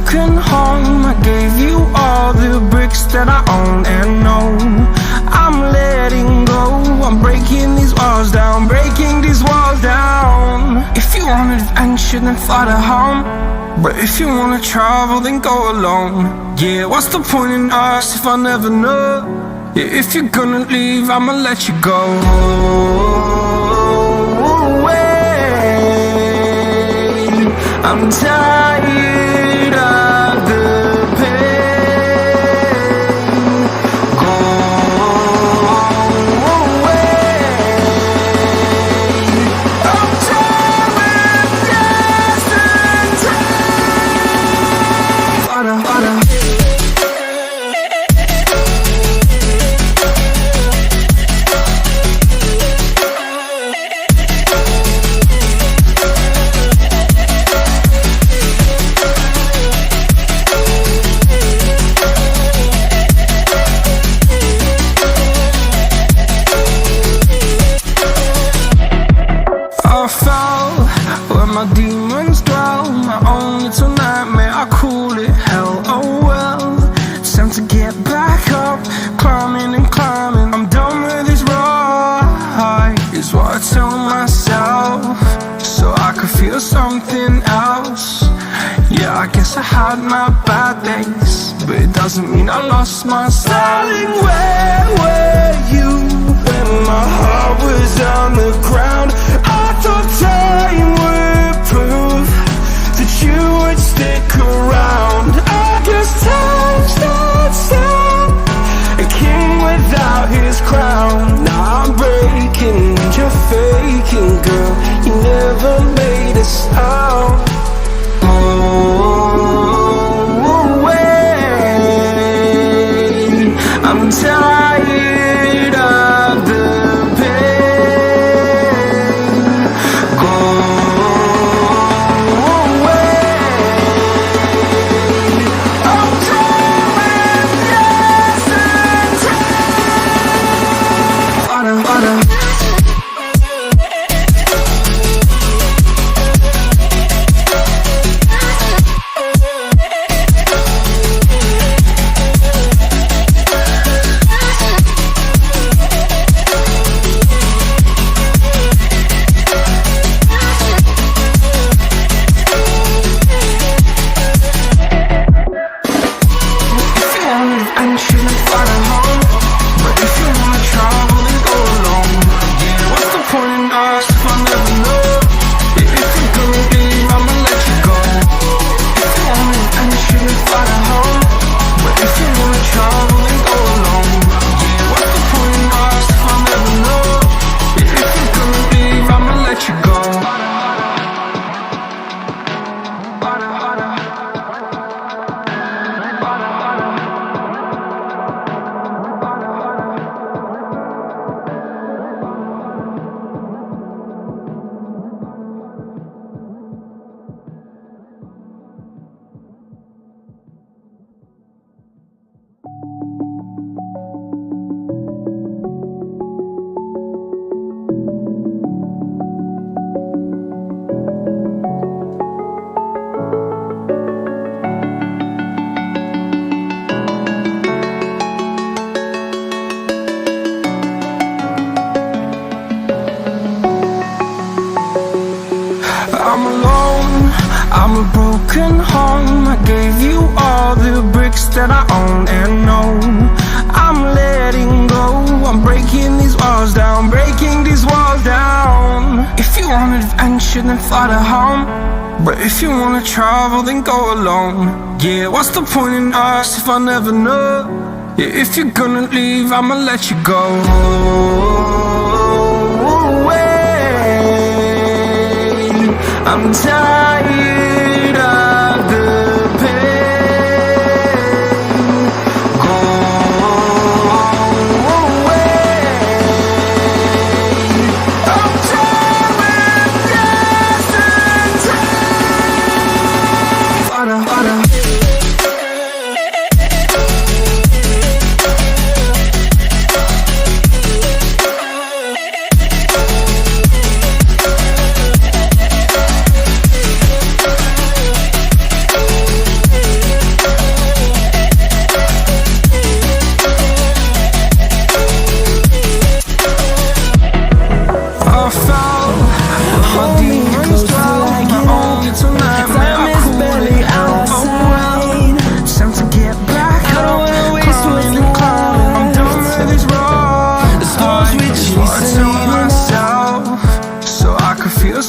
broken home. I gave you all the bricks that I own and know. I'm letting go, I'm breaking these walls down, breaking these walls down. If you want adventure, then fly to home. But if you wanna travel, then go alone. Yeah, what's the point in us if I never know? Yeah, if you're gonna leave, I'ma let you go. I'm tired of the pain. Go away. I'm tired of distant time. I fell where my demons dwell. My own little nightmare, I call it hell. Oh well, it's time to get back up. Climbing and climbing, I'm done with this ride, is what I tell myself, so I could feel something else. Yeah, I guess I had my bad days, but it doesn't mean I lost my style. Darling, where were you when my heart was on the ground? I thought time would prove that you would stick around. I guess time starts down, a king without his crown. Now I'm breaking and you're faking, girl. You never made a sound. I'm tired of the pain. Go away. I'm tired of distant time. I'm alone, I'm a broken home. I gave you all the bricks that I own and know. I'm letting go, I'm breaking these walls down, breaking these walls down. If you want adventure, then fly to home. But if you wanna travel, then go alone. Yeah, what's the point in us if I never know? Yeah, if you're gonna leave, I'ma let you go. I'm tired of the pain. Go away. I'm tired of distant time.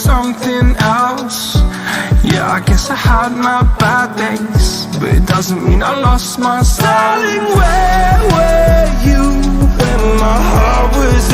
something else. Yeah, I guess I had my bad days, but it doesn't mean I lost my style. Darling, where were you when my heart was